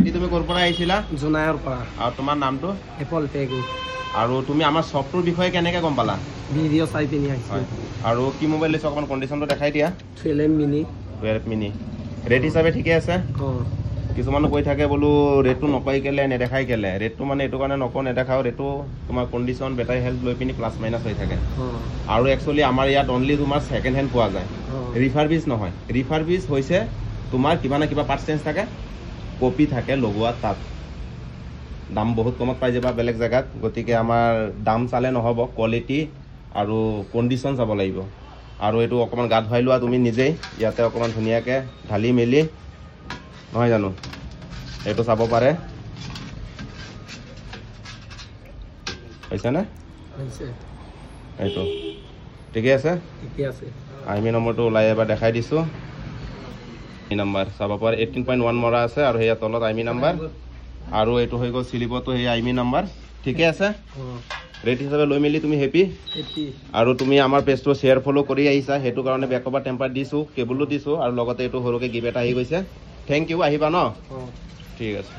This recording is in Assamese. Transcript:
ভাইটি তুমি ক'ৰ পৰা আহিছিলা? জোনায়ৰ পৰা। আৰু তোমাৰ নামটো? এপল টেগু। আৰু তুমি আমাৰ শ্বপটোৰ বিষয়ে কেনেকৈ গম পালা? ভিডিঅ' চাই পিনি আহিছোঁ। আৰু কি মোবাইল লৈছো অকণমান কণ্ডিশ্যনটো দেখাই দিয়া। 12 মিনি। 12 মিনি। ৰেট হিচাপে ঠিকে আছে? কিছুমানে কৈ থাকে বোলো ৰেটটো নকয় কেলে নেদেখাই কেলে। ৰেটটো মানে এইটো কাৰণে নকওঁ নেদেখাও, ৰেটটো তোমাৰ কণ্ডিশ্যন বেটাৰী হেল্থ লৈ পিনি প্লাছ মাইনাছ হৈ থাকে। আৰু একচুৱেলি আমাৰ ইয়াত অনলি তোমাৰ ছেকেণ্ড হেণ্ড পোৱা যায়, ৰিফাৰবিজ নহয়। ৰিফাৰবিজ হৈছে তোমাৰ কিবা না কিবা পাৰ্ট চেঞ্জ থাকে, কপি থাকে লগোৱা তাত। দাম বহুত কমত পাই যাবা বেলেগ জেগাত। গতিকে আমাৰ দাম চালে নহ'ব, কোৱালিটি আৰু কণ্ডিশ্যন চাব লাগিব। আৰু এইটো অকণমান গা ধুৱাই লোৱা তুমি নিজেই, ইয়াতে অকণমান ধুনীয়াকৈ ঢালি মেলি, নহয় জানো? এইটো চাব পাৰে, হৈছেনে? এইটো ঠিকে আছে? ঠিকে আছে। আইমি নম্বৰটো ওলাই এবাৰ দেখাই দিছোঁ। এই নম্বৰ চাব পাৰে 18.1 মৰা আছে আৰু সেয়া তলত আইমি নম্বৰ। আৰু এইটো হৈ গ'ল চিলিপতো সেই আইমি নম্বৰ। ঠিকে আছে? ৰেট হিচাপে লৈ মেলি তুমি হেপি? আৰু তুমি আমাৰ পেজটো শ্বেয়াৰ ফ'ল' কৰি আহিছা, সেইটো কাৰণে বেক কভাৰ টেম্পাৰ দিছোঁ, কেবলো দিছোঁ, আৰু লগতে এইটো সৰুকৈ গিফ্ট এটা আহি গৈছে। থেংক ইউ, আহিবা ন? ঠিক আছে।